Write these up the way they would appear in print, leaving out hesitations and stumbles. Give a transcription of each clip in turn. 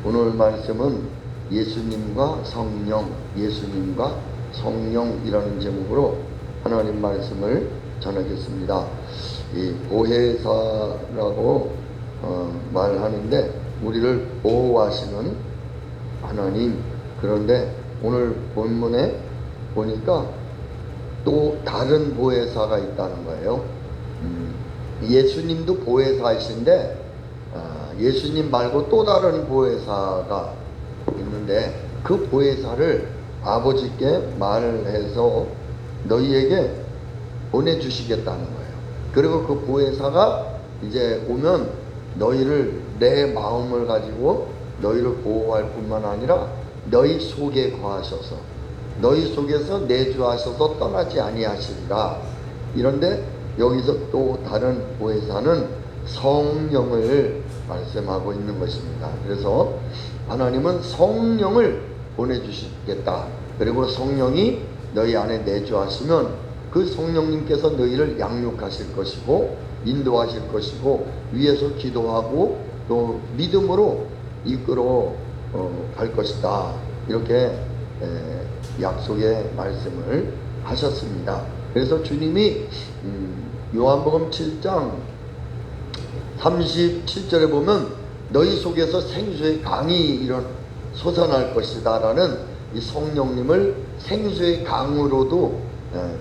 오늘 말씀은 예수님과 성령, 예수님과 성령이라는 제목으로 하나님 말씀을 전하겠습니다. 이 보혜사라고 말하는데 우리를 보호하시는 하나님, 그런데 오늘 본문에 보니까 또 다른 보혜사가 있다는 거예요. 예수님도 보혜사이신데 예수님 말고 또 다른 보혜사가 있는데 그 보혜사를 아버지께 말을 해서 너희에게 보내주시겠다는 거예요. 그리고 그 보혜사가 이제 오면 너희를 내 마음을 가지고 너희를 보호할 뿐만 아니라 너희 속에 거하셔서 너희 속에서 내주하셔서 떠나지 아니하시리라. 이런데 여기서 또 다른 보혜사는 성령을 말씀하고 있는 것입니다. 그래서 하나님은 성령을 보내주시겠다. 그리고 성령이 너희 안에 내주하시면 그 성령님께서 너희를 양육하실 것이고 인도하실 것이고 위에서 기도하고 또 믿음으로 이끌어 갈 것이다. 이렇게 약속의 말씀을 하셨습니다. 그래서 주님이 요한복음 7장 37절에 보면 너희 속에서 생수의 강이 솟아날 것이다 라는 이 성령님을 생수의 강으로도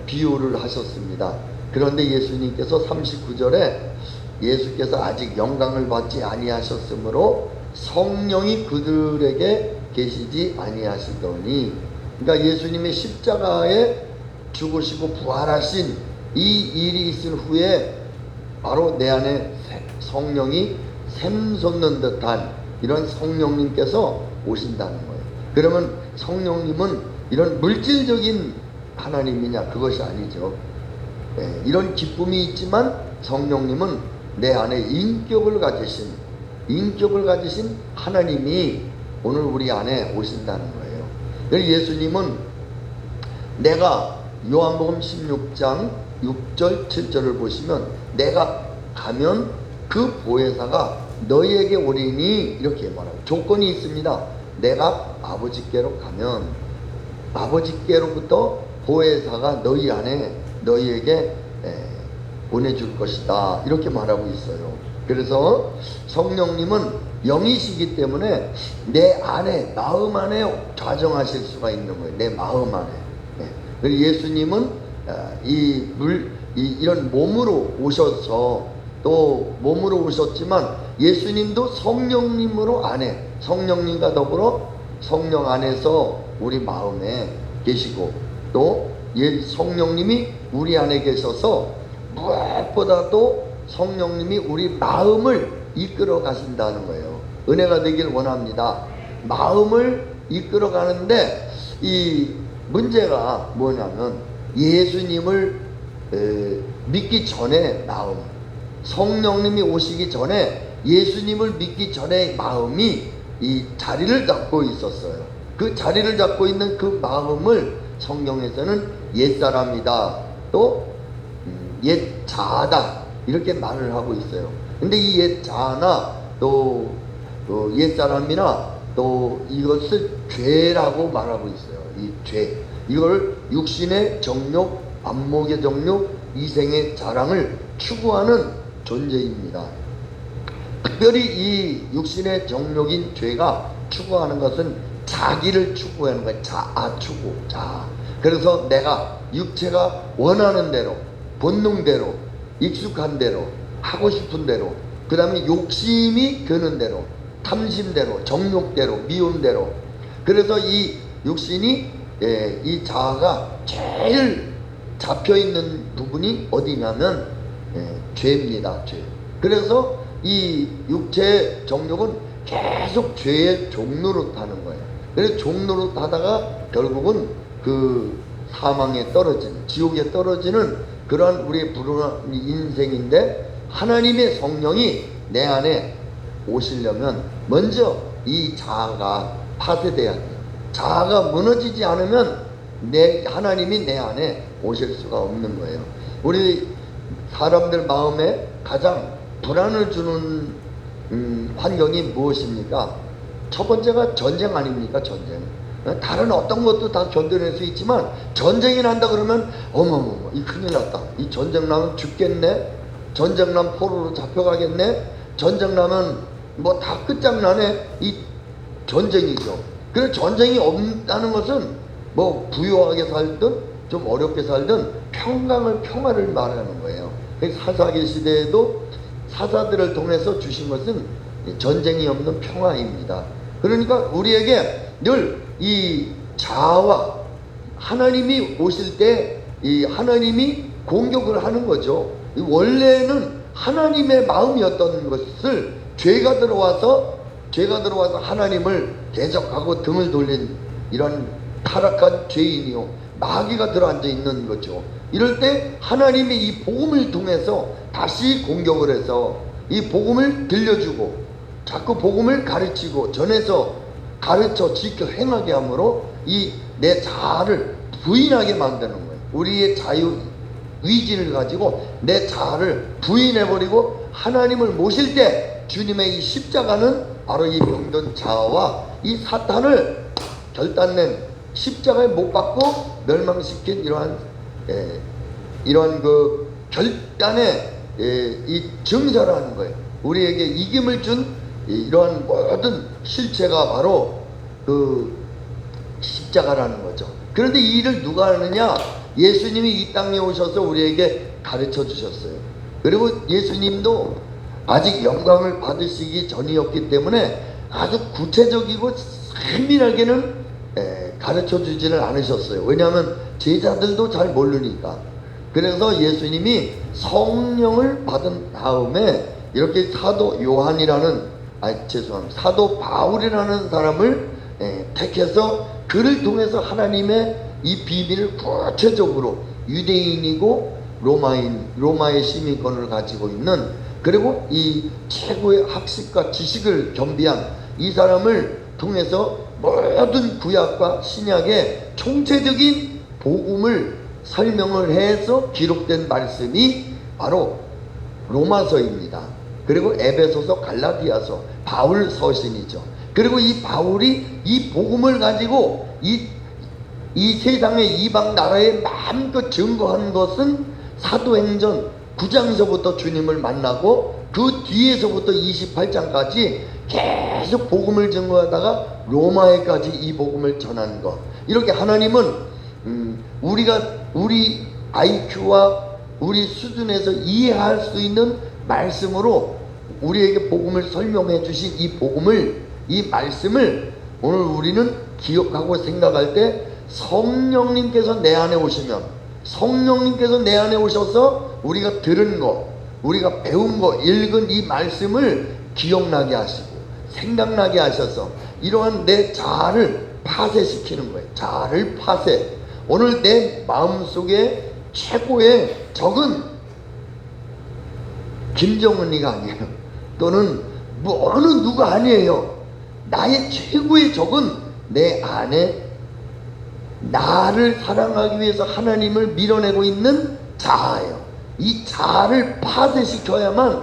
비유를 하셨습니다. 그런데 예수님께서 39절에 예수께서 아직 영광을 받지 아니하셨으므로 성령이 그들에게 계시지 아니하시더니, 그러니까 예수님의 십자가에 죽으시고 부활하신 이 일이 있은 후에 바로 내 안에 성령이 샘솟는 듯한 이런 성령님께서 오신다는 거예요. 그러면 성령님은 이런 물질적인 하나님이냐? 그것이 아니죠. 이런 기쁨이 있지만 성령님은 내 안에 인격을 가지신 하나님이 오늘 우리 안에 오신다는 거예요. 예수님은 내가 요한복음 16장 6절 7절을 보시면 내가 가면 그 보혜사가 너희에게 오리니 이렇게 말하고 조건이 있습니다. 내가 아버지께로 가면 아버지께로부터 보혜사가 너희 안에 너희에게 보내줄 것이다. 이렇게 말하고 있어요. 그래서 성령님은 영이시기 때문에 내 안에 마음 안에 좌정하실 수가 있는 거예요. 내 마음 안에. 그리고 예수님은 이런 몸으로 오셔서 또 몸으로 오셨지만 예수님도 성령님으로 안에 성령님과 더불어 성령 안에서 우리 마음에 계시고 또 성령님이 우리 안에 계셔서 무엇보다도 성령님이 우리 마음을 이끌어 가신다는 거예요. 은혜가 되길 원합니다. 마음을 이끌어 가는데 이 문제가 뭐냐면 예수님을 믿기 전에 마음, 성령님이 오시기 전에 예수님을 믿기 전에 마음이 이 자리를 잡고 있었어요. 그 자리를 잡고 있는 그 마음을 성경에서는 옛사람이다 또 옛자아다 이렇게 말을 하고 있어요. 근데 이 옛자아나 또 옛사람이나 또 이것을 죄라고 말하고 있어요. 이 죄, 이걸 육신의 정욕, 안목의 정욕, 이생의 자랑을 추구하는 존재입니다. 특별히 이 육신의 정욕인 죄가 추구하는 것은 자기를 추구하는 거예요. 자아 추구, 자아. 그래서 내가 육체가 원하는 대로, 본능대로, 익숙한 대로, 하고 싶은 대로, 그 다음에 욕심이 드는 대로, 탐심대로, 정욕대로, 미움대로. 그래서 이 육신이 이 자아가 제일 잡혀있는 부분이 어디냐면 죄입니다. 죄. 그래서 이 육체 정욕은 계속 죄의 종로로 타는 거예요. 그래서 종로로 타다가 결국은 그 사망에 떨어지는, 지옥에 떨어지는 그런 우리의 불운한 인생인데, 하나님의 성령이 내 안에 오시려면 먼저 이 자아가 파쇄돼야 돼요. 자아가 무너지지 않으면 하나님이 내 안에 오실 수가 없는 거예요. 우리 사람들 마음에 가장 불안을 주는 환경이 무엇입니까? 첫 번째가 전쟁 아닙니까? 전쟁. 다른 어떤 것도 다 견뎌낼 수 있지만 전쟁이 난다 그러면 어머머머 이 큰일 났다. 이 전쟁 나면 죽겠네. 전쟁 나면 포로로 잡혀가겠네. 전쟁 나면 뭐 다 끝장나네. 이 전쟁이죠. 그래서 전쟁이 없다는 것은 뭐 부유하게 살든 좀 어렵게 살든 평화를 말하는 거예요. 사사기 시대에도 사사들을 통해서 주신 것은 전쟁이 없는 평화입니다. 그러니까 우리에게 늘 이 자아와 하나님이 오실 때 이 하나님이 공격을 하는 거죠. 원래는 하나님의 마음이었던 것을 죄가 들어와서 하나님을 대적하고 등을 돌린 이런 타락한 죄인이요 마귀가 들어앉아 있는 거죠. 이럴 때 하나님이 이 복음을 통해서 다시 공격을 해서 이 복음을 들려주고 자꾸 복음을 가르치고 전해서 가르쳐 지켜 행하게 함으로 이 내 자아를 부인하게 만드는 거예요. 우리의 자유 의지를 가지고 내 자아를 부인해버리고 하나님을 모실 때 주님의 이 십자가는 바로 이 병든 자아와 이 사탄을 결단낸 십자가에 못 박고 멸망시킨 이러한 그 결단의 이 증서라는 거예요. 우리에게 이김을 준 이러한 모든 실체가 바로 그 십자가라는 거죠. 그런데 이 일을 누가 하느냐? 예수님이 이 땅에 오셔서 우리에게 가르쳐 주셨어요. 그리고 예수님도 아직 영광을 받으시기 전이었기 때문에 아주 구체적이고 세밀하게는 가르쳐 주지는 않으셨어요. 왜냐하면 제자들도 잘 모르니까. 그래서 예수님이 성령을 받은 다음에 이렇게 사도 바울이라는 사람을 택해서 그를 통해서 하나님의 이 비밀을 구체적으로 유대인이고 로마의 시민권을 가지고 있는 그리고 이 최고의 학식과 지식을 겸비한 이 사람을 통해서 모든 구약과 신약의 총체적인 복음을 설명을 해서 기록된 말씀이 바로 로마서입니다. 그리고 에베소서, 갈라디아서, 바울 서신이죠. 그리고 이 바울이 이 복음을 가지고 이 세상의 이방 나라에 마음껏 증거한 것은 사도행전 9장서부터 주님을 만나고 그 뒤에서부터 28장까지 계속 복음을 증거하다가 로마에까지 이 복음을 전한 것. 이렇게 하나님은 우리 IQ와 우리 수준에서 이해할 수 있는 말씀으로 우리에게 복음을 설명해 주신 이 말씀을 오늘 우리는 기억하고 생각할 때 성령님께서 내 안에 오시면 성령님께서 내 안에 오셔서 우리가 들은 거, 우리가 배운 거, 읽은 이 말씀을 기억나게 하시고 생각나게 하셔서 이러한 내 자아를 파쇄시키는 거예요. 자아를 파쇄. 오늘 내 마음속에 최고의 적은 김정은이가 아니에요. 또는 뭐 어느 누가 아니에요. 나의 최고의 적은 내 안에 나를 사랑하기 위해서 하나님을 밀어내고 있는 자아예요. 이 자아를 파쇄시켜야만,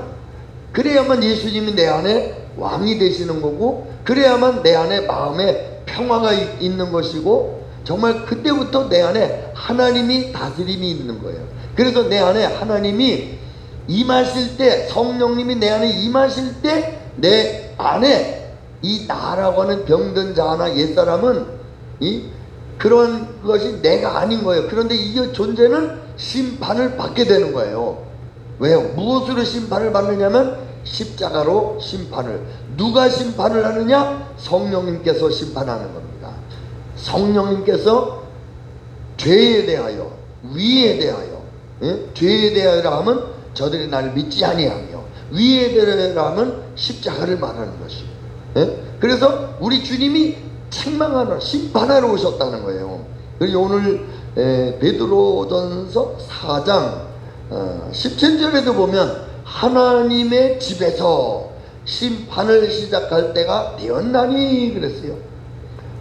그래야만 예수님이 내 안에 왕이 되시는 거고, 그래야만 내 안에 마음에 평화가 있는 것이고, 정말 그때부터 내 안에 하나님이 다스림이 있는 거예요. 그래서 내 안에 하나님이 임하실 때, 성령님이 내 안에 임하실 때 내 안에 이 나라고 하는 병든 자나 옛사람은 그런 것이 내가 아닌 거예요. 그런데 이 존재는 심판을 받게 되는 거예요. 왜요? 무엇으로 심판을 받느냐면 십자가로 심판을. 누가 심판을 하느냐? 성령님께서 심판하는 겁니다. 성령님께서 죄에 대하여, 위에 대하여, 죄에 대하여 하면 저들이 나를 믿지 아니하며, 위에 대하여 하면 십자가를 말하는 것이고, 그래서 우리 주님이 책망하러, 심판하러 오셨다는 거예요. 그리고 오늘 베드로전서 4장 17절에도 보면 하나님의 집에서 심판을 시작할 때가 되었나니 그랬어요.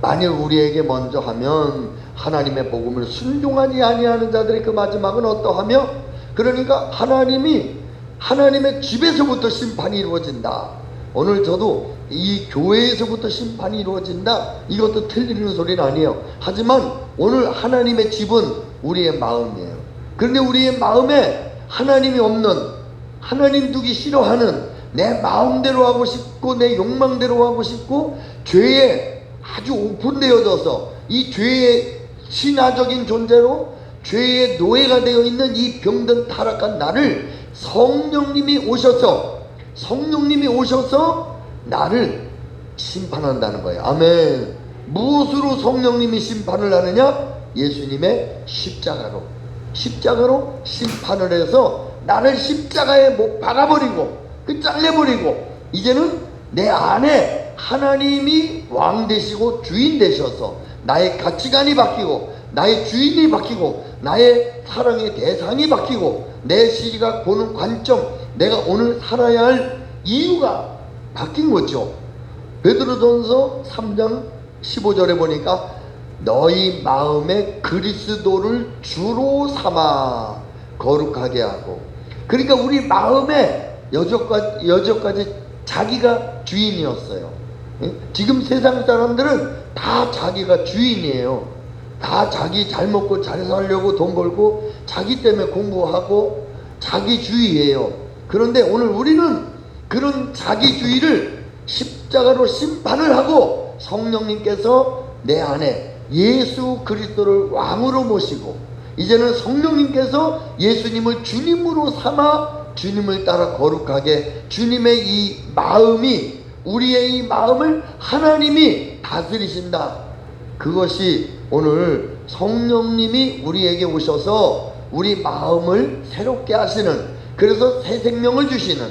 만일 우리에게 먼저 하면 하나님의 복음을 순종하지 아니하는 자들의 그 마지막은 어떠하며, 그러니까 하나님의 집에서부터 심판이 이루어진다. 오늘 저도 이 교회에서부터 심판이 이루어진다, 이것도 틀리는 소리는 아니에요. 하지만 오늘 하나님의 집은 우리의 마음이에요. 그런데 우리의 마음에 하나님이 없는, 하나님 두기 싫어하는, 내 마음대로 하고 싶고 내 욕망대로 하고 싶고 죄에 아주 오픈되어져서 이 죄의 신화적인 존재로 죄의 노예가 되어 있는 이 병든 타락한 나를 성령님이 오셔서 나를 심판한다는 거예요. 아멘. 무엇으로 성령님이 심판을 하느냐? 예수님의 십자가로 심판을 해서 나를 십자가에 못 박아버리고 잘려버리고, 이제는 내 안에 하나님이 왕 되시고 주인 되셔서 나의 가치관이 바뀌고 나의 주인이 바뀌고 나의 사랑의 대상이 바뀌고 내 시각 보는 관점, 내가 오늘 살아야 할 이유가 바뀐 거죠. 베드로전서 3장 15절에 보니까 너희 마음에 그리스도를 주로 삼아 거룩하게 하고, 그러니까 우리 마음에 여태까지 자기가 주인이었어요. 지금 세상 사람들은 다 자기가 주인이에요. 다 자기 잘 먹고 잘 살려고 돈 벌고 자기 때문에 공부하고 자기주의예요. 그런데 오늘 우리는 그런 자기주의를 십자가로 심판을 하고 성령님께서 내 안에 예수 그리스도를 왕으로 모시고, 이제는 성령님께서 예수님을 주님으로 삼아 주님을 따라 거룩하게, 주님의 이 마음이, 우리의 이 마음을 하나님이 다스리신다. 그것이 오늘 성령님이 우리에게 오셔서 우리 마음을 새롭게 하시는, 그래서 새 생명을 주시는,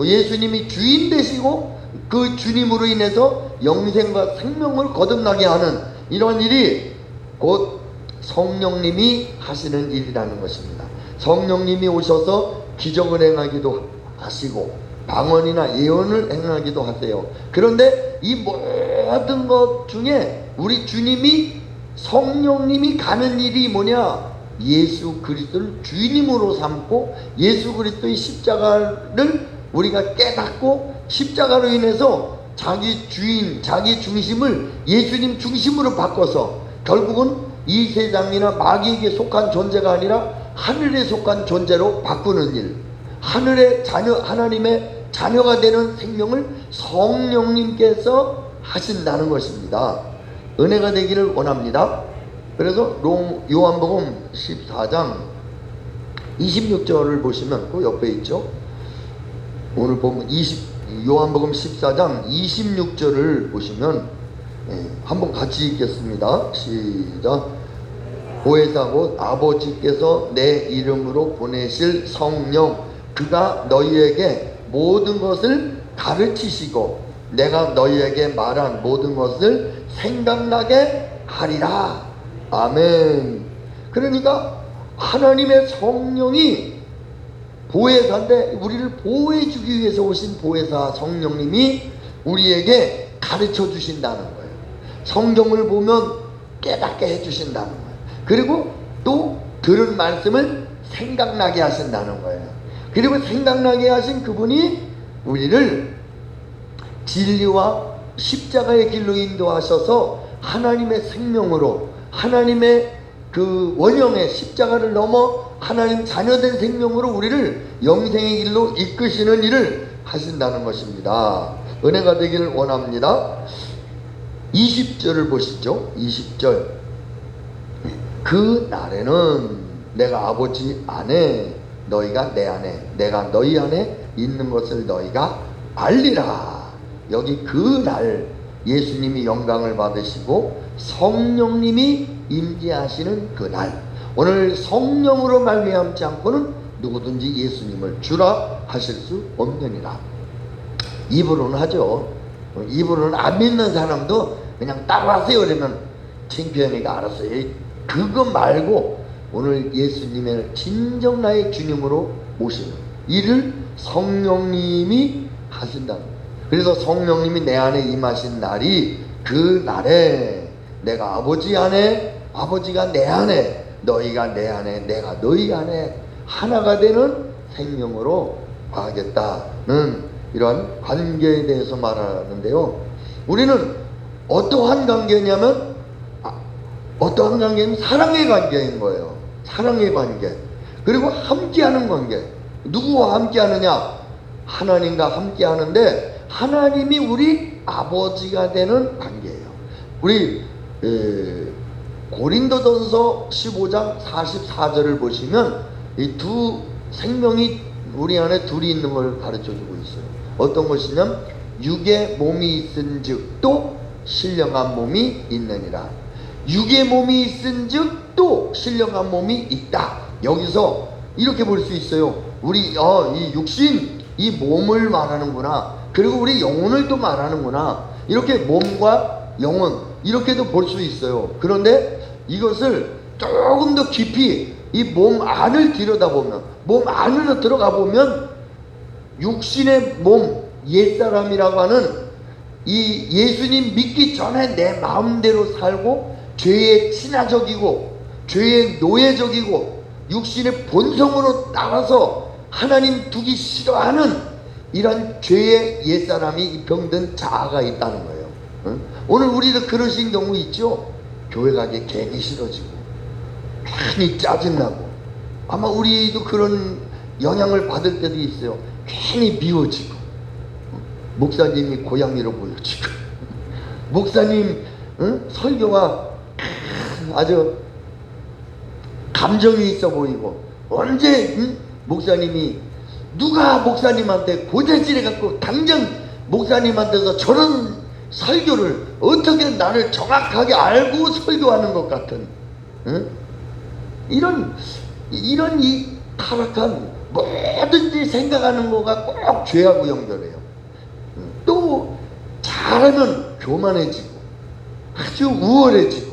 예수님이 주인 되시고 그 주님으로 인해서 영생과 생명을 거듭나게 하는 이런 일이 곧 성령님이 하시는 일이라는 것입니다. 성령님이 오셔서 기적을 행하기도 하시고 방언이나 예언을 행하기도 하세요. 그런데 이 모든 것 중에 우리 주님이, 성령님이 가는 일이 뭐냐? 예수 그리스도를 주님으로 삼고 예수 그리스도의 십자가를 우리가 깨닫고 십자가로 인해서 자기 주인, 자기 중심을 예수님 중심으로 바꿔서 결국은 이 세상이나 마귀에게 속한 존재가 아니라 하늘에 속한 존재로 바꾸는 일, 하늘의 자녀, 하나님의 자녀가 되는 생명을 성령님께서 하신다는 것입니다. 은혜가 되기를 원합니다. 그래서 요한복음 14장 26절을 보시면 그 옆에 있죠. 오늘 보면 요한복음 14장 26절을 보시면 한번 같이 읽겠습니다. 시작. 보혜사 곧 아버지께서 내 이름으로 보내실 성령, 그가 너희에게 모든 것을 가르치시고 내가 너희에게 말한 모든 것을 생각나게 하리라. 아멘. 그러니까 하나님의 성령이 보혜사인데, 우리를 보호해 주기 위해서 오신 보혜사 성령님이 우리에게 가르쳐 주신다는 거예요. 성경을 보면 깨닫게 해 주신다는 거예요. 그리고 또 들은 말씀을 생각나게 하신다는 거예요. 그리고 생각나게 하신 그분이 우리를 진리와 십자가의 길로 인도하셔서 하나님의 생명으로, 하나님의 그 원형의 십자가를 넘어 하나님 자녀된 생명으로 우리를 영생의 길로 이끄시는 일을 하신다는 것입니다. 은혜가 되기를 원합니다. 20절을 보시죠. 20절. 그 날에는 내가 아버지 안에, 너희가 내 안에, 내가 너희 안에 있는 것을 너희가 알리라. 여기 그 날, 예수님이 영광을 받으시고 성령님이 임재하시는 그 날, 오늘 성령으로 말미암지 않고는 누구든지 예수님을 주라 하실 수 없느니라. 입으로는 하죠. 입으로는 안 믿는 사람도 그냥 따라하세요 그러면 창피하니까 알았어요. 그거 말고 오늘 예수님을 진정 나의 주님으로 모시는 일을 성령님이 하신다. 그래서 성령님이 내 안에 임하신 날이 그 날에 내가 아버지 안에, 아버지가 내 안에, 너희가 내 안에, 내가 너희 안에 하나가 되는 생명으로 가겠다는 이러한 관계에 대해서 말하는데요. 우리는 어떠한 관계냐면 어떠한 관계는 사랑의 관계인 거예요. 사랑의 관계. 그리고 함께하는 관계. 누구와 함께하느냐? 하나님과 함께하는데 하나님이 우리 아버지가 되는 관계예요. 우리 고린도전서 15장 44절을 보시면 이 두 생명이 우리 안에 둘이 있는 걸 가르쳐주고 있어요. 어떤 것이냐면 육의 몸이 있은즉 또 신령한 몸이 있느니라. 육의 몸이 있은즉 또 신령한 몸이 있다. 여기서 이렇게 볼 수 있어요. 우리 이 육신, 이 몸을 말하는구나. 그리고 우리 영혼을 또 말하는구나. 이렇게 몸과 영혼 이렇게도 볼 수 있어요. 그런데 이것을 조금 더 깊이 이 몸 안을 들여다보면, 몸 안으로 들어가 보면 육신의 몸, 옛사람이라고 하는 이 예수님 믿기 전에 내 마음대로 살고 죄에 친화적이고 죄에 노예적이고 육신의 본성으로 따라서 하나님 두기 싫어하는 이런 죄의 옛사람이 병든 자아가 있다는 거예요. 응? 오늘 우리도 그러신 경우 있죠. 교회 가기 괜히 싫어지고 괜히 짜증나고 아마 우리도 그런 영향을 받을 때도 있어요. 괜히 미워지고 목사님이 고양이로 보여지고 목사님 설교가 아주 감정이 있어 보이고 언제 목사님이 누가 목사님한테 고재질해 갖고 당장 목사님한테서 저런 설교를 어떻게 나를 정확하게 알고 설교하는 것 같은 이런 이 타락한 뭐든지 생각하는 거가 꼭 죄하고 연결해요. 또 잘하면 교만해지고 아주 우월해지고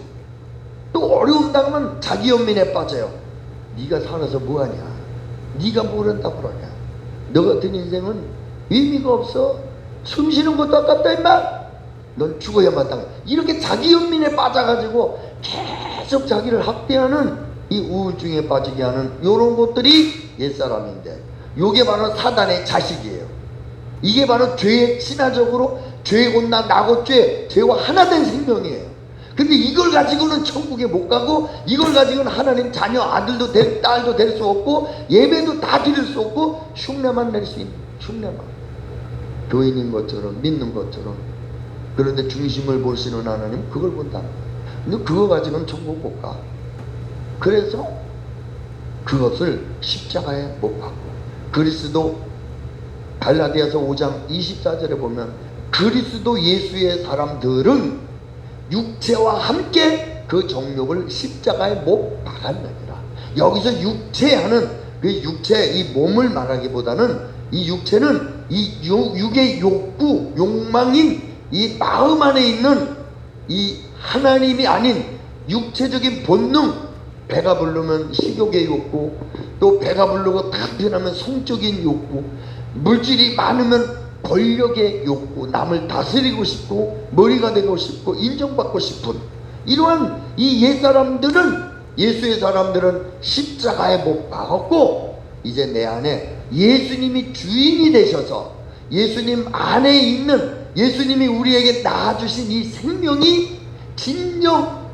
또 어려움 당하면 자기 연민에 빠져요. 네가 살아서 뭐하냐, 네가 뭘 한다고 그러냐, 너 같은 인생은 의미가 없어, 숨 쉬는 것도 아깝다 임마, 넌 죽어야 마땅해. 이렇게 자기 연민에 빠져가지고 계속 자기를 학대하는 이 우울증에 빠지게 하는 이런 것들이 옛사람인데, 이게 바로 사단의 자식이에요. 이게 바로 죄에 친화적으로 죄 곧나 나고 죄와 하나 된 생명이에요. 근데 이걸 가지고는 천국에 못 가고, 이걸 가지고는 하나님 자녀 아들도 딸도 될 수 없고, 예배도 다 드릴 수 없고, 흉내만 낼 수 있는, 흉내만, 교인인 것처럼 믿는 것처럼. 그런데 중심을 보시는 하나님 그걸 본다는 거예요. 근데 그거 가지고는 천국 못 가. 그래서 그것을 십자가에 못 박고, 그리스도 갈라디아서 5장 24절에 보면 그리스도 예수의 사람들은 육체와 함께 그 정욕을 십자가에 못 박았느니라. 여기서 육체하는 그 육체, 이 몸을 말하기보다는 이 육체는 이 육의 욕구, 욕망인 이 마음 안에 있는 이 하나님이 아닌 육체적인 본능, 배가 부르면 식욕의 욕구, 또 배가 부르고 탐편하면 성적인 욕구, 물질이 많으면 권력의 욕구, 남을 다스리고 싶고 머리가 되고 싶고 인정받고 싶은 이러한 이 옛사람들은, 예수의 사람들은 십자가에 못 박았고, 이제 내 안에 예수님이 주인이 되셔서 예수님 안에 있는, 예수님이 우리에게 낳아주신 이 생명이 진정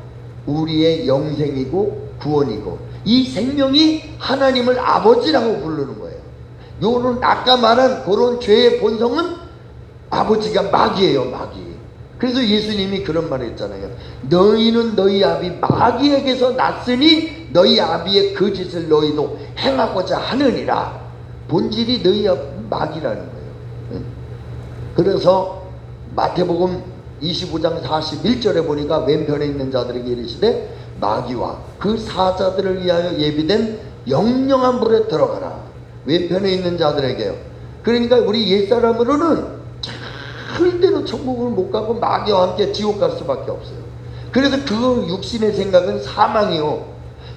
우리의 영생이고 구원이고, 이 생명이 하나님을 아버지라고 부르는 거예요. 요런 아까 말한 그런 죄의 본성은 아버지가 마귀예요, 마귀. 그래서 예수님이 그런 말을 했잖아요. 너희는 너희 아비 마귀에게서 났으니 너희 아비의 그 짓을 너희도 행하고자 하느니라. 본질이 너희 마귀라는 거예요. 그래서 마태복음 25장 41절에 보니까 왼편에 있는 자들에게 이르시되 마귀와 그 사자들을 위하여 예비된 영영한 불에 들어가라. 왼편에 있는 자들에게요. 그러니까 우리 옛사람으로는 절대로 천국을 못 가고 마귀와 함께 지옥 갈 수밖에 없어요. 그래서 그 육신의 생각은 사망이요,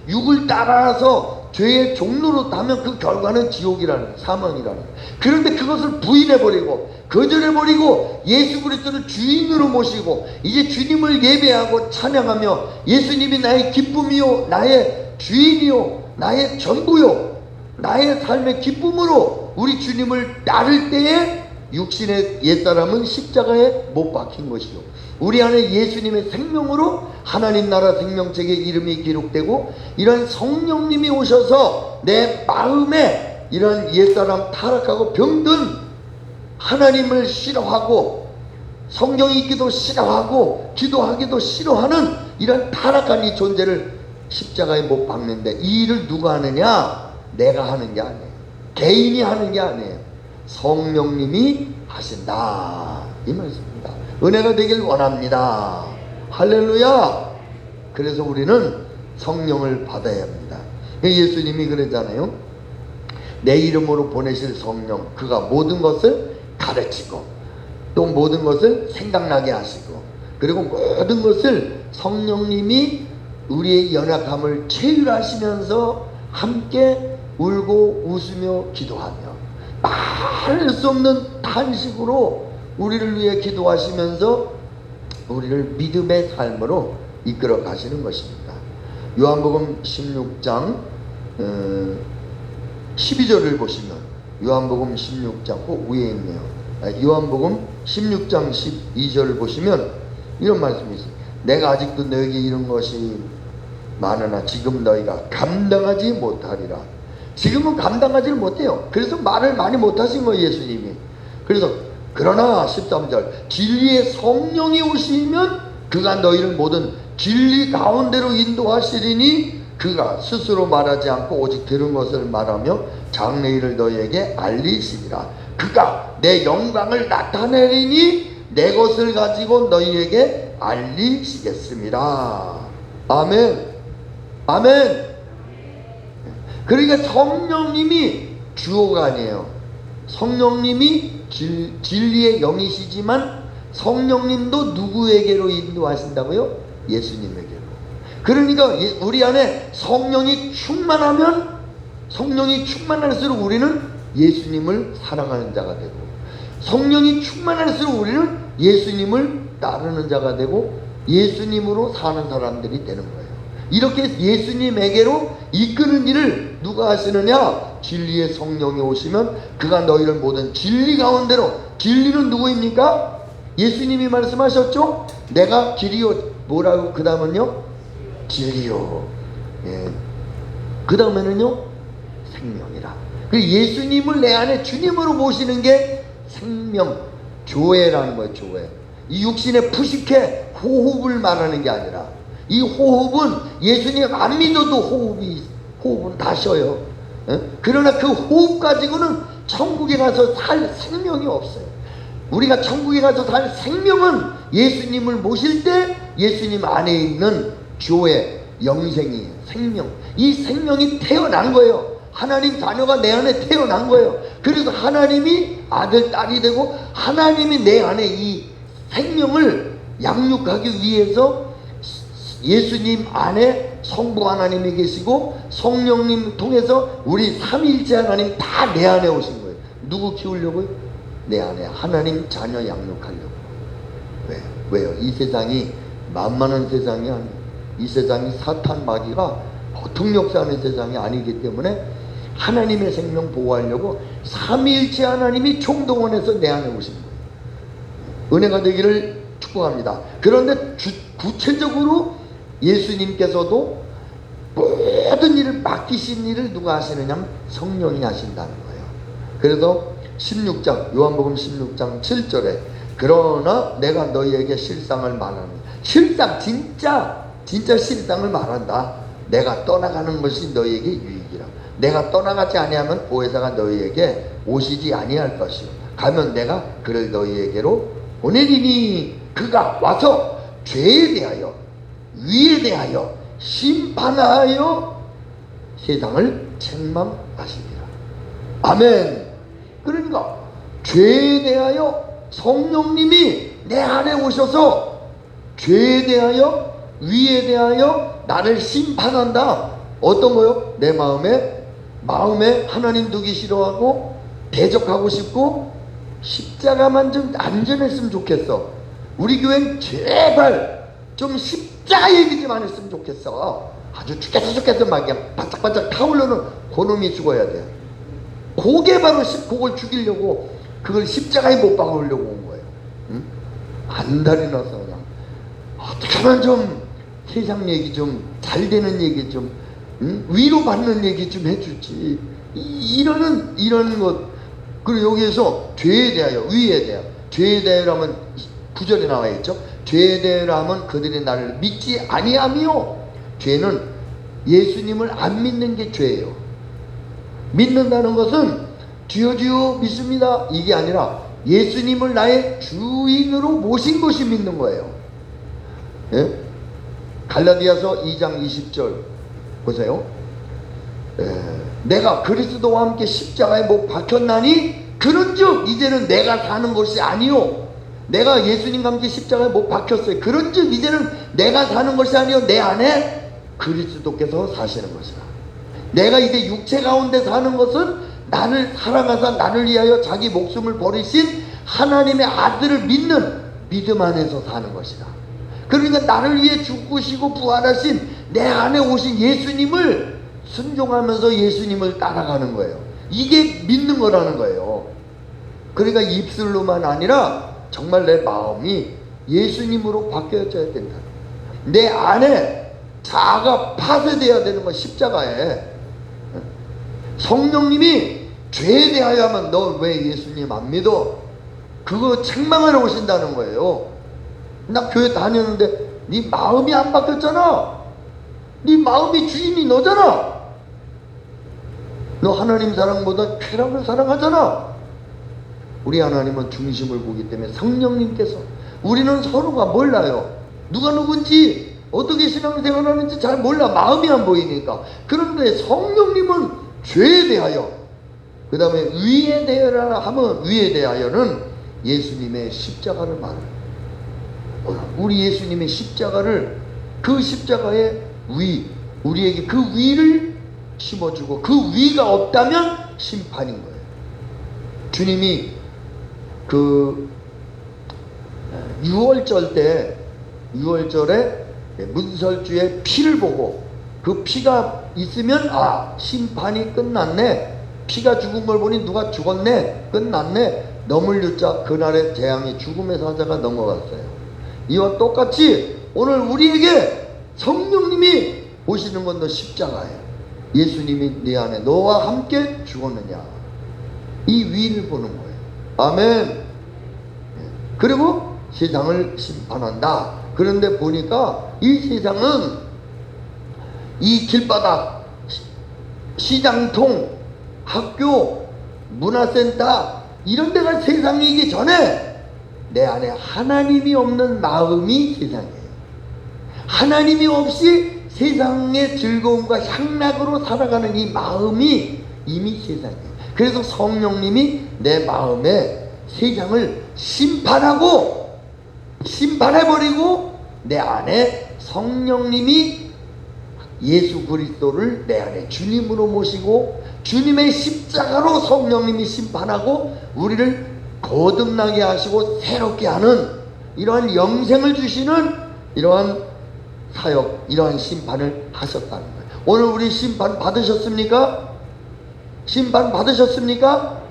육을 따라서 죄의 종로로 타면 그 결과는 지옥이라는, 사망이라는. 그런데 그것을 부인해버리고 거절해버리고 예수 그리스도를 주인으로 모시고 이제 주님을 예배하고 찬양하며 예수님이 나의 기쁨이요, 나의 주인이요, 나의 전부요, 나의 삶의 기쁨으로 우리 주님을 따를 때에 육신의 옛사람은 십자가에 못 박힌 것이요, 우리 안에 예수님의 생명으로 하나님 나라 생명책에 이름이 기록되고 이런 성령님이 오셔서 내 마음에 이런 옛사람 타락하고 병든 하나님을 싫어하고 성경 읽기도 싫어하고 기도하기도 싫어하는 이런 타락한 이 존재를 십자가에 못 박는데, 이 일을 누가 하느냐? 내가 하는 게 아니에요. 개인이 하는 게 아니에요. 성령님이 하신다, 이 말씀입니다. 은혜가 되길 원합니다. 할렐루야. 그래서 우리는 성령을 받아야 합니다. 예수님이 그러잖아요. 내 이름으로 보내실 성령, 그가 모든 것을 가르치고 또 모든 것을 생각나게 하시고, 그리고 모든 것을 성령님이 우리의 연약함을 체휼하시면서 함께 울고 웃으며 기도하며 말할 수 없는 탄식으로 우리를 위해 기도하시면서 우리를 믿음의 삶으로 이끌어 가시는 것입니다. 요한복음 16장 12절을 보시면, 요한복음 16장 위에 있네요. 요한복음 16장 12절을 보시면 이런 말씀이 있어요. 내가 아직도 너에게 이런 것이 많으나 지금 너희가 감당하지 못하리라. 지금은 감당하지를 못해요. 그래서 말을 많이 못하신 거예요, 예수님이. 그래서 그러나 13절, 진리의 성령이 오시면 그가 너희를 모든 진리 가운데로 인도하시리니 그가 스스로 말하지 않고 오직 들은 것을 말하며 장래일을 너희에게 알리시리라. 그가 내 영광을 나타내리니 내 것을 가지고 너희에게 알리시겠습니다. 아멘. 아멘. 그러니까 성령님이 주어가 아니에요. 성령님이 진리의 영이시지만 성령님도 누구에게로 인도하신다고요? 예수님에게로. 그러니까 우리 안에 성령이 충만하면, 성령이 충만할수록 우리는 예수님을 사랑하는 자가 되고, 성령이 충만할수록 우리는 예수님을 따르는 자가 되고 예수님으로 사는 사람들이 되는 거예요. 이렇게 예수님에게로 이끄는 일을 누가 하시느냐? 진리의 성령이 오시면 그가 너희를 모든 진리 가운데로. 진리는 누구입니까? 예수님이 말씀하셨죠? 내가 길이요, 뭐라고? 그 다음은요? 진리요. 예. 그 다음에는요? 생명이라. 그 예수님을 내 안에 주님으로 모시는 게 생명, 조회라는 거예요. 조회. 이 육신의 푸식해 호흡을 말하는 게 아니라, 이 호흡은 예수님 안 믿어도 호흡은 다 쉬어요. 예? 그러나 그 호흡 가지고는 천국에 가서 살 생명이 없어요. 우리가 천국에 가서 살 생명은 예수님을 모실 때 예수님 안에 있는 조회, 영생이 생명, 이 생명이 태어난 거예요. 하나님 자녀가 내 안에 태어난 거예요. 그래서 하나님이 아들, 딸이 되고 하나님이 내 안에 이 생명을 양육하기 위해서 예수님 안에 성부 하나님이 계시고 성령님 통해서 우리 삼위일체 하나님 다 내 안에 오신 거예요. 누구 키우려고요? 내 안에 하나님 자녀 양육하려고. 왜요? 이 세상이 만만한 세상이 아니에요. 이 세상이 사탄 마귀가 보통 역사하는 세상이 아니기 때문에 하나님의 생명 보호하려고 삼위일체 하나님이 총동원해서 내 안에 오신 거예요. 은혜가 되기를 축복합니다. 그런데 구체적으로 예수님께서도 모든 일을 맡기신 일을 누가 하시느냐? 성령이 하신다는 거예요. 그래서 16장, 요한복음 16장 7절에 그러나 내가 너희에게 실상을 말하는, 실상, 진짜 실상을 말한다. 내가 떠나가는 것이 너희에게 유익이라. 내가 떠나가지 아니하면 보혜사가 너희에게 오시지 아니할 것이요, 가면 내가 그를 너희에게로 보내리니 그가 와서 죄에 대하여 위에 대하여 심판하여 세상을 책망하시리라. 아멘. 그러니까 죄에 대하여 성령님이 내 안에 오셔서 죄에 대하여 위에 대하여 나를 심판한다. 어떤 거요? 내 마음에 하나님 두기 싫어하고 대적하고 싶고 십자가만 좀 안전했으면 좋겠어. 우리 교회는 제발 좀 십자가 얘기 좀 안 했으면 좋겠어. 아주 죽겠어 막 그냥 바짝바짝 타오르는 그놈이 죽어야 돼. 그게 바로 그걸 죽이려고 그걸 십자가에 못 박으려고 온 거예요. 응? 안달이 나서 그냥 어떻게 하면 좀 세상 얘기 좀 잘 되는 얘기 좀 위로받는 얘기 좀 해주지. 이러는 것. 그리고 여기에서 죄에 대하여, 위에 대하여, 죄에 대하여라면 9절에 나와 있죠. 죄에 대하여라면 그들이 나를 믿지 아니하며, 죄는 예수님을 안 믿는 게 죄예요. 믿는다는 것은 주여 주여 믿습니다 이게 아니라 예수님을 나의 주인으로 모신 것이 믿는 거예요. 예? 갈라디아서 2장 20절 보세요. 내가 그리스도와 함께 십자가에 못 박혔나니 그런즉 이제는 내가 사는 것이 아니요, 내가 예수님과 함께 십자가에 못 박혔어요. 그런즉 이제는 내가 사는 것이 아니요, 내 안에 그리스도께서 사시는 것이라. 내가 이제 육체 가운데 사는 것은 나를 사랑하사 나를 위하여 자기 목숨을 버리신 하나님의 아들을 믿는 믿음 안에서 사는 것이다. 그러니까 나를 위해 죽으시고 부활하신 내 안에 오신 예수님을 순종하면서 예수님을 따라가는 거예요. 이게 믿는 거라는 거예요. 그러니까 입술로만 아니라 정말 내 마음이 예수님으로 바뀌어져야 된다. 내 안에 자아가 파쇄되어야 되는 거. 십자가에 성령님이 죄에 대하여 하면 너 왜 예수님 안 믿어? 그거 책망하러 오신다는 거예요. 나 교회 다녔는데 네 마음이 안 바뀌었잖아. 네 마음이 주인이 너잖아. 너 하나님 사랑보다 쾌락을 사랑하잖아. 우리 하나님은 중심을 보기 때문에 성령님께서, 우리는 서로가 몰라요. 누가 누군지 어떻게 신앙생활 하는지 잘 몰라. 마음이 안 보이니까. 그런데 성령님은 죄에 대하여, 그 다음에 위에 대하여라 하면 위에 대하여는 예수님의 십자가를 말해요. 우리 예수님의 십자가를, 그 십자가의 위, 우리에게 그 위를 심어주고 그 위가 없다면 심판인 거예요. 주님이 그 6월절에 문설주의 피를 보고 그 피가 있으면 심판이 끝났네, 피가 죽은 걸 보니 누가 죽었네, 끝났네, 넘을 유자, 그날의 재앙이 죽음의 사자가 넘어갔어요. 이와 똑같이 오늘 우리에게 성령님이 보시는 건 너 십자가예요. 예수님이 네 안에 너와 함께 죽었느냐, 이 위를 보는 거예요. 아멘. 그리고 세상을 심판한다. 그런데 보니까 이 세상은 이 길바닥, 시장통, 학교, 문화센터 이런 데가 세상이기 전에 내 안에 하나님이 없는 마음이 세상이에요. 하나님이 없이 세상의 즐거움과 향락으로 살아가는 이 마음이 이미 세상이에요. 그래서 성령님이 내 마음에 세상을 심판해버리고 내 안에 성령님이 예수 그리스도를 내 안에 주님으로 모시고 주님의 십자가로 성령님이 심판하고 우리를 거듭나게 하시고 새롭게 하는 이러한 영생을 주시는 이러한 사역, 이러한 심판을 하셨다는 거예요. 오늘 우리 심판 받으셨습니까? 심판 받으셨습니까?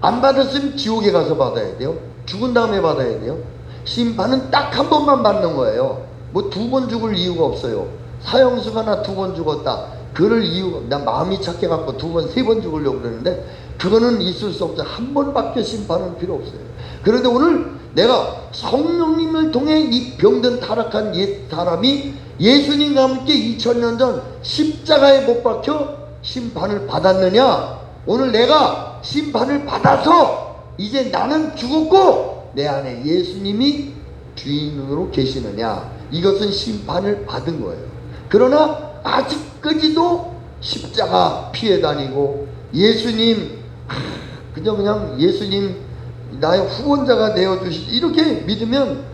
안 받았으면 지옥에 가서 받아야 돼요. 죽은 다음에 받아야 돼요. 심판은 딱 한 번만 받는 거예요. 뭐 두 번 죽을 이유가 없어요. 사형수가 나 두 번 죽었다, 그럴 이유가, 난 마음이 착해갖고 두 번, 세 번 죽으려고 그러는데 그거는 있을 수 없어요. 한 번밖에 심판은 필요 없어요. 그런데 오늘 내가 성령님을 통해 이 병든 타락한 옛 사람이 예수님과 함께 2000년 전 십자가에 못 박혀 심판을 받았느냐, 오늘 내가 심판을 받아서 이제 나는 죽었고 내 안에 예수님이 주인으로 계시느냐, 이것은 심판을 받은 거예요. 그러나 아직까지도 십자가 피해 다니고 예수님 그냥 예수님 나의 후원자가 되어주시지 이렇게 믿으면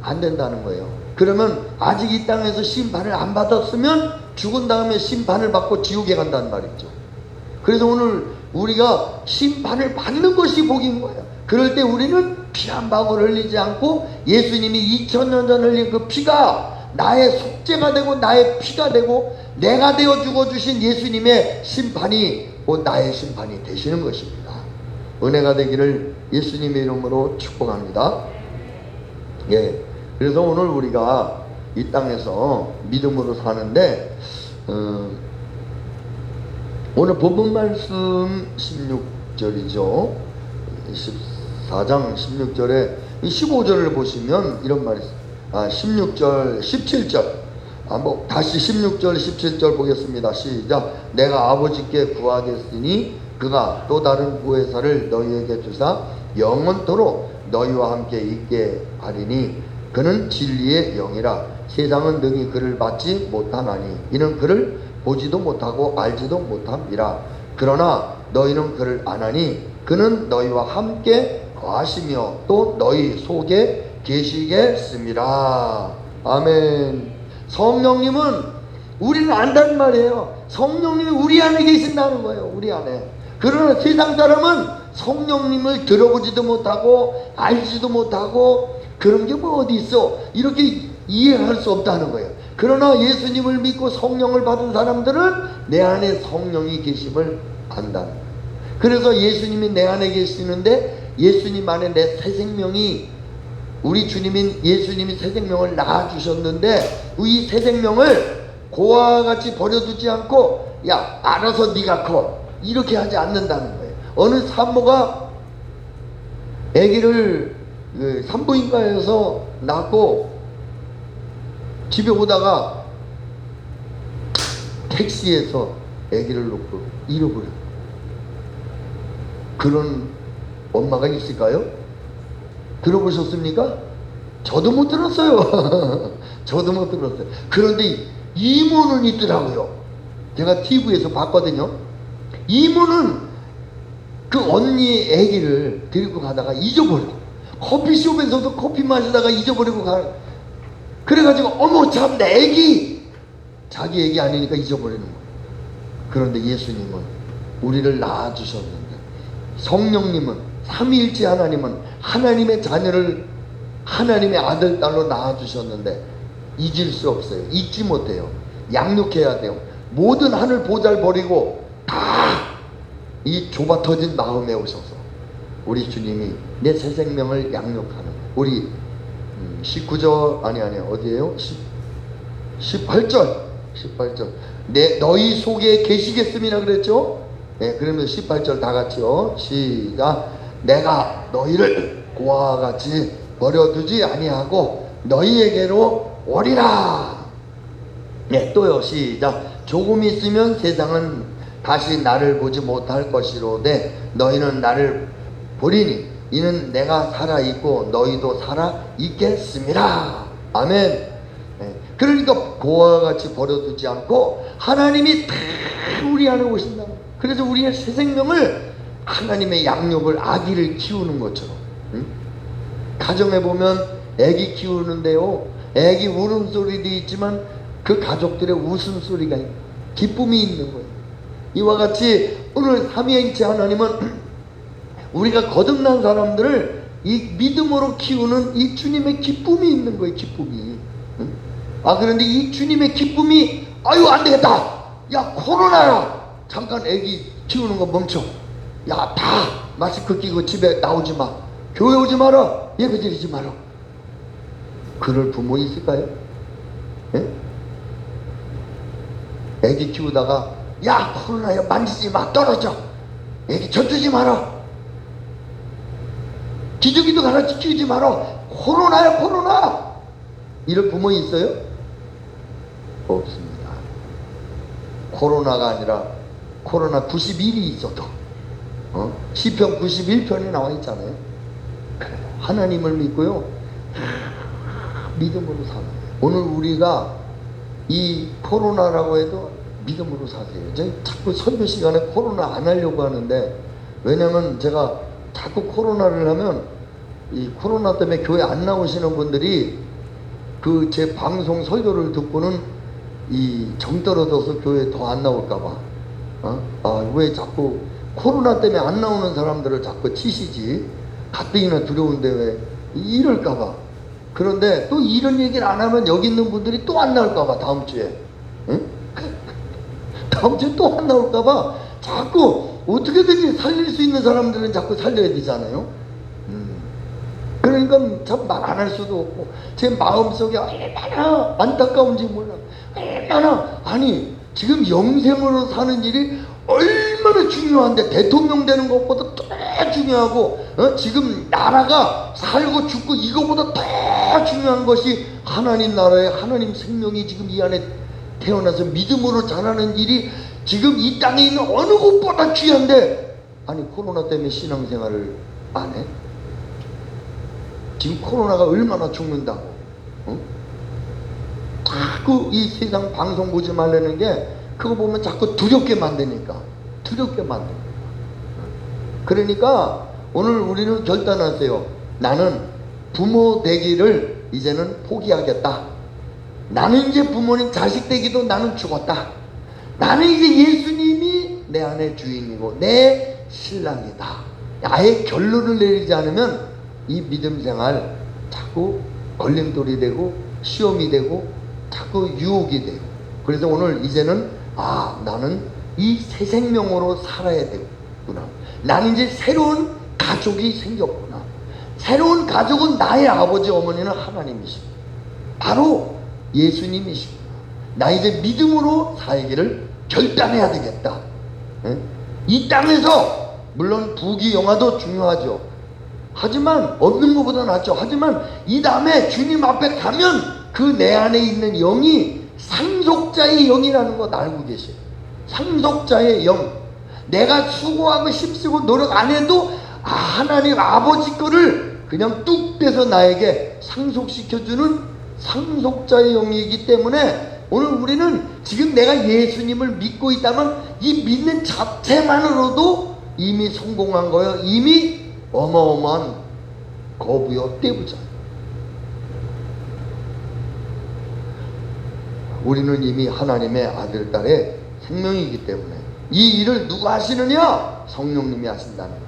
안 된다는 거예요. 그러면 아직 이 땅에서 심판을 안 받았으면 죽은 다음에 심판을 받고 지옥에 간다는 말이죠. 그래서 오늘 우리가 심판을 받는 것이 복인 거예요. 그럴 때 우리는 피 한 방울 흘리지 않고 예수님이 2000년 전 흘린 그 피가 나의 속죄가 되고 나의 피가 되고 내가 되어 죽어주신 예수님의 심판이 곧 나의 심판이 되시는 것입니다. 은혜가 되기를 예수님의 이름으로 축복합니다. 예, 그래서 오늘 우리가 이 땅에서 믿음으로 사는데 오늘 본문 말씀 16절이죠. 14장 16절에 15절을 보시면 이런 말이 있어요. 16절 17절 다시 16절 17절 보겠습니다. 시작. 내가 아버지께 구하겠으니 그가 또 다른 보혜사를 너희에게 주사 영원토록 너희와 함께 있게 하리니 그는 진리의 영이라 세상은 능히 그를 받지 못하나니 이는 그를 보지도 못하고 알지도 못함이라. 그러나 너희는 그를 아나니 그는 너희와 함께 거하시며 또 너희 속에 계시겠습니다. 아멘. 성령님은 우리를 안다는 말이에요. 성령님이 우리 안에 계신다는 거예요. 우리 안에. 그러나 세상 사람은 성령님을 들어보지도 못하고 알지도 못하고 그런 게 뭐 어디 있어 이렇게 이해할 수 없다는 거예요. 그러나 예수님을 믿고 성령을 받은 사람들은 내 안에 성령이 계심을 안다는 거예요. 그래서 예수님이 내 안에 계시는데 예수님 안에 내 새 생명이 우리 주님인 예수님이 새 생명을 낳아주셨는데 이 새 생명을 고아와 같이 버려두지 않고 야 알아서 네가 커 이렇게 하지 않는다는 거예요. 어느 산모가 아기를 산부인과에서 낳고 집에 오다가 택시에서 아기를 놓고 잃어버려요. 그런 엄마가 있을까요? 들어보셨습니까? 저도 못 들었어요. 저도 못 들었어요. 그런데 이모는 있더라고요. 제가 TV에서 봤거든요. 이모는 그 언니 아기를 데리고 가다가 잊어버려. 커피숍에서도 커피 마시다가 잊어버리고 가. 그래가지고 어머 참 내 아기, 자기 아기 아니니까 잊어버리는 거예요. 그런데 예수님은 우리를 낳아주셨는데, 성령님은 삼위일체 하나님은 하나님의 자녀를 하나님의 아들 딸로 낳아주셨는데 잊을 수 없어요. 잊지 못해요. 양육해야 돼요. 모든 하늘 보잘 버리고 다 이 좁아 터진 마음에 오셔서 우리 주님이 내 새 생명을 양육하는, 우리 19절 어디에요? 18절 너희 속에 계시겠음이라 그랬죠? 네, 그러면 18절 다 같이요. 시작. 내가 너희를 고아와 같이 버려두지 아니하고 너희에게로 오리라. 네, 또요. 시작. 조금 있으면 세상은 다시 나를 보지 못할 것이로되 너희는 나를 보리니 이는 내가 살아있고 너희도 살아있겠음이라. 아멘. 네, 그러니까 고아와 같이 버려두지 않고 하나님이 다 우리 안에 오신다. 그래서 우리의 새 생명을 하나님의 양육을, 아기를 키우는 것처럼, 가정에 보면 아기 키우는데요, 아기 울음소리도 있지만 그 가족들의 웃음소리가 기쁨이 있는 거예요. 이와 같이 오늘 삼위일체 하나님은 우리가 거듭난 사람들을 이 믿음으로 키우는 이 주님의 기쁨이 있는 거예요. 기쁨이. 그런데 이 주님의 기쁨이 아유 안되겠다, 야 코로나야, 잠깐 아기 키우는 거 멈춰, 야 다 마스크 끼고 집에 나오지 마, 교회 오지 마라, 예배 드리지 마라. 그럴 부모 있을까요? 예? 애기 키우다가 야 코로나야 만지지 마, 떨어져, 애기 젖주지 마라, 기저귀도 가르쳐 키우지 마라, 코로나야 코로나, 이럴 부모 있어요? 없습니다. 코로나가 아니라 코로나 91이 있어도 시편 91편에 나와 있잖아요. 하나님을 믿고요, 믿음으로 사는 거예요. 오늘 우리가 이 코로나라고 해도 믿음으로 사세요. 제가 자꾸 설교 시간에 코로나 안 하려고 하는데, 왜냐면 제가 자꾸 코로나를 하면 이 코로나 때문에 교회 안 나오시는 분들이 그 제 방송 설교를 듣고는 이 정 떨어져서 교회 더 안 나올까봐, 왜 자꾸 코로나 때문에 안 나오는 사람들을 자꾸 치시지, 가뜩이나 두려운데 왜 이럴까봐. 그런데 또 이런 얘기를 안 하면 여기 있는 분들이 또 안 나올까봐, 다음 주에, 응? 다음 주에 또 안 나올까봐 자꾸 어떻게든지 살릴 수 있는 사람들은 자꾸 살려야 되잖아요. 그러니까 참 말 안 할 수도 없고, 제 마음속에 얼마나 안타까운지 몰라. 얼마나, 아니 지금 영생으로 사는 일이 얼마나 중요한데, 대통령 되는 것보다 더 중요하고, 지금 나라가 살고 죽고 이거보다 더 중요한 것이 하나님 나라에 하나님 생명이 지금 이 안에 태어나서 믿음으로 자라는 일이 지금 이 땅에 있는 어느 곳보다 귀한데, 아니 코로나 때문에 신앙생활을 안 해? 지금 코로나가 얼마나 죽는다고. 자꾸 이 세상 방송 보지 말라는 게, 그거 보면 자꾸 두렵게 만드니까. 그러니까 오늘 우리는 결단하세요. 나는 부모 되기를 이제는 포기하겠다. 나는 이제 부모님 자식 되기도 나는 죽었다. 나는 이제 예수님이 내 안의 주인이고 내 신랑이다. 아예 결론을 내리지 않으면 이 믿음 생활 자꾸 걸림돌이 되고 시험이 되고 자꾸 유혹이 되고, 그래서 오늘 이제는 나는 이 새 생명으로 살아야 되구나. 나는 이제 새로운 가족이 생겼구나. 새로운 가족은 나의 아버지 어머니는 하나님이시고 바로 예수님이시구나. 나 이제 믿음으로 살기를 결단해야 되겠다. 이 땅에서 물론 부귀영화도 중요하죠. 하지만 얻는 것보다 낫죠. 하지만 이 다음에 주님 앞에 가면 그 내 안에 있는 영이 상속자의 영이라는 거 알고 계세요? 상속자의 영. 내가 수고하고 힘쓰고 노력 안 해도 하나님 아버지 거를 그냥 뚝 떼서 나에게 상속시켜주는 상속자의 영이기 때문에 오늘 우리는 지금 내가 예수님을 믿고 있다면 이 믿는 자체만으로도 이미 성공한 거예요. 이미 어마어마한 거부요 떼부자. 우리는 이미 하나님의 아들 딸의 생명이기 때문에 이 일을 누가 하시느냐? 성령님이 하신다는 거예요.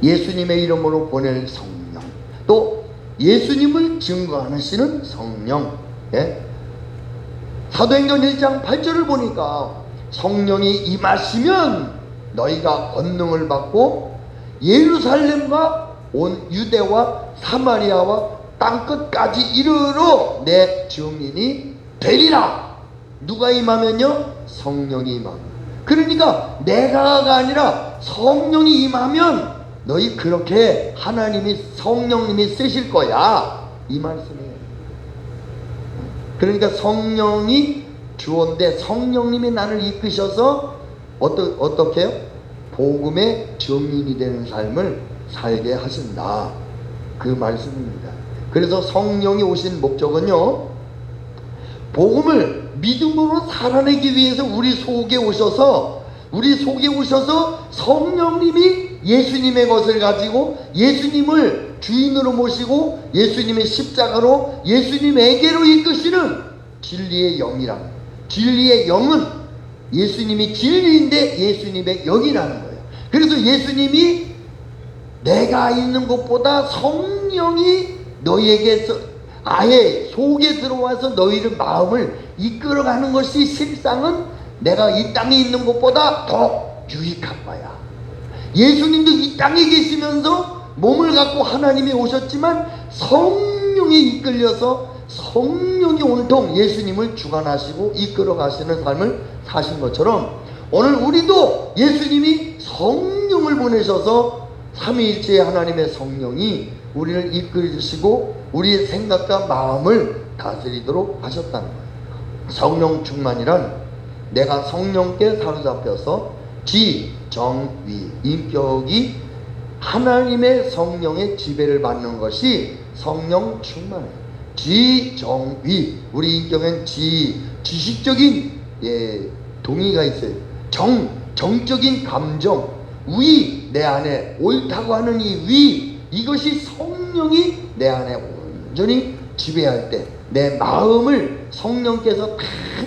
예수님의 이름으로 보낼 성령, 또 예수님을 증거하시는 성령. 사도행전 1장 8절을 보니까 성령이 임하시면 너희가 권능을 받고 예루살렘과 온 유대와 사마리아와 땅끝까지 이르러 내 증인이 되리라. 누가 임하면요? 성령이 임하면. 그러니까 내가가 아니라 성령이 임하면 너희 그렇게 하나님이 성령님이 쓰실 거야, 이 말씀이에요. 그러니까 성령이 주어인데 성령님이 나를 이끄셔서 어떻게 해요? 복음의 증인이 되는 삶을 살게 하신다, 그 말씀입니다. 그래서 성령이 오신 목적은요, 복음을 믿음으로 살아내기 위해서 우리 속에 오셔서 성령님이 예수님의 것을 가지고 예수님을 주인으로 모시고 예수님의 십자가로 예수님에게로 이끄시는 진리의 영이란, 진리의 영은 예수님이 진리인데 예수님의 영이라는 거예요. 그래서 예수님이 내가 있는 곳보다 성령이 너희에게서 아예 속에 들어와서 너희를 마음을 이끌어가는 것이 실상은 내가 이 땅에 있는 것보다 더 유익한 거야. 예수님도 이 땅에 계시면서 몸을 갖고 하나님이 오셨지만 성령이 이끌려서 성령이 온통 예수님을 주관하시고 이끌어 가시는 삶을 사신 것처럼 오늘 우리도 예수님이 성령을 보내셔서 삼위일체의 하나님의 성령이 우리를 이끌으시고 우리의 생각과 마음을 다스리도록 하셨다는 거예요. 성령 충만이란 내가 성령께 사로잡혀서 지정위, 인격이 하나님의 성령의 지배를 받는 것이 성령 충만이에요. 지정위, 우리 인격엔 지식적인 동의가 있어요. 정적인 감정, 위, 내 안에 옳다고 하는 이 위, 이것이 성령이 내 안에 온전히 지배할 때 내 마음을 성령께서 다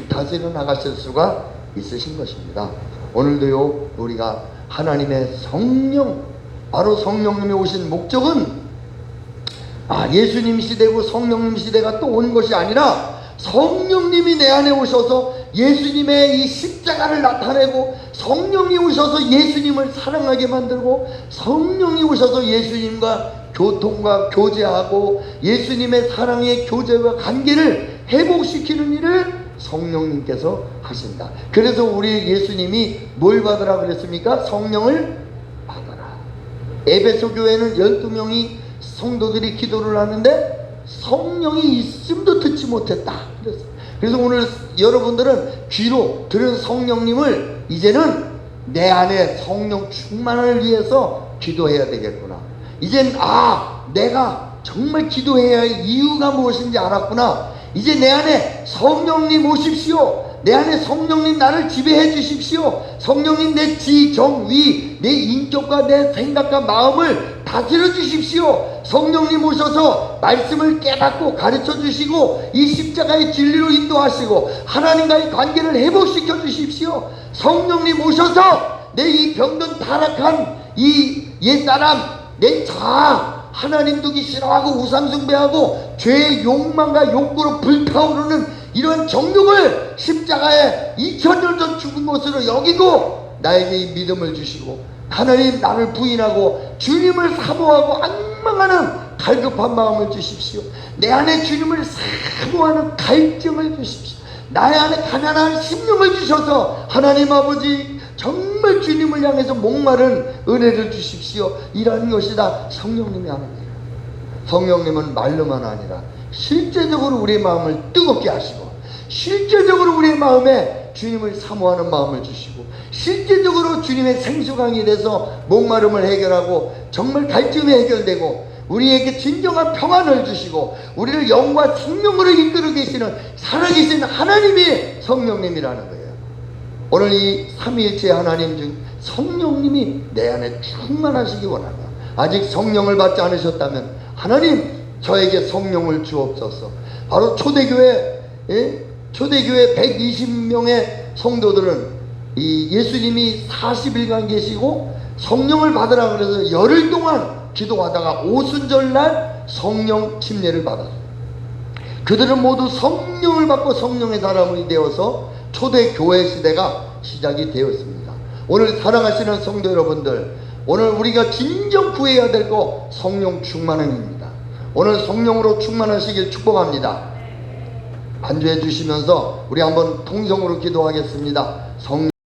다스려 나가실 수가 있으신 것입니다. 오늘도요, 우리가 하나님의 성령, 바로 성령님이 오신 목적은 예수님 시대고 성령님 시대가 또 온 것이 아니라 성령님이 내 안에 오셔서 예수님의 이 십자가를 나타내고 성령이 오셔서 예수님을 사랑하게 만들고, 성령이 오셔서 예수님과 교통과 교제하고 예수님의 사랑의 교제와 관계를 회복시키는 일을 성령님께서 하신다. 그래서 우리 예수님이 뭘 받으라 그랬습니까? 성령을 받아라. 에베소 교회는 12명이 성도들이 기도를 하는데 성령이 있음도 듣지 못했다 그래서 오늘 여러분들은 귀로 들은 성령님을 이제는 내 안에 성령 충만을 위해서 기도해야 되겠구나. 이젠 내가 정말 기도해야 할 이유가 무엇인지 알았구나. 이제 내 안에 성령님 오십시오. 내 안에 성령님 나를 지배해 주십시오. 성령님 내 지, 정, 위, 내 인격과 내 생각과 마음을 다스려 주십시오. 성령님 오셔서 말씀을 깨닫고 가르쳐 주시고 이 십자가의 진리로 인도하시고 하나님과의 관계를 회복시켜 주십시오. 성령님 오셔서 내 이 병든 타락한 이 옛사람, 내 자아, 하나님 두기 싫어하고 우상 숭배하고 죄의 욕망과 욕구로 불타오르는 이런 정욕을 십자가에 2000년 전 죽은 것으로 여기고 나에게 이 믿음을 주시고 하나님 나를 부인하고 주님을 사모하고 악망하는 갈급한 마음을 주십시오. 내 안에 주님을 사모하는 갈증을 주십시오. 나의 안에 가난한 심령을 주셔서 하나님 아버지 정말 주님을 향해서 목마른 은혜를 주십시오. 이러한 것이다 성령님이 하는 일. 성령님은 말로만 아니라 실제적으로 우리의 마음을 뜨겁게 하시고 실제적으로 우리의 마음에 주님을 사모하는 마음을 주시고 실제적으로 주님의 생수강이 돼서 목마름을 해결하고 정말 갈증이 해결되고 우리에게 진정한 평안을 주시고 우리를 영과 생명으로 이끌어 계시는 살아계신 하나님이 성령님이라는 거예요. 오늘 이 삼위일체 하나님 중 성령님이 내 안에 충만하시기 원합니다. 아직 성령을 받지 않으셨다면 하나님 저에게 성령을 주옵소서. 바로 초대교회 120명의 성도들은 이 예수님이 40일간 계시고 성령을 받으라 그래서 열흘 동안 기도하다가 오순절날 성령 침례를 받았어요. 그들은 모두 성령을 받고 성령의 사람이 되어서 초대교회 시대가 시작이 되었습니다. 오늘 사랑하시는 성도 여러분들, 오늘 우리가 진정 구해야 될 거 성령 충만함입니다. 오늘 성령으로 충만하시길 축복합니다. 안주해 주시면서 우리 한번 통성으로 기도하겠습니다. 성령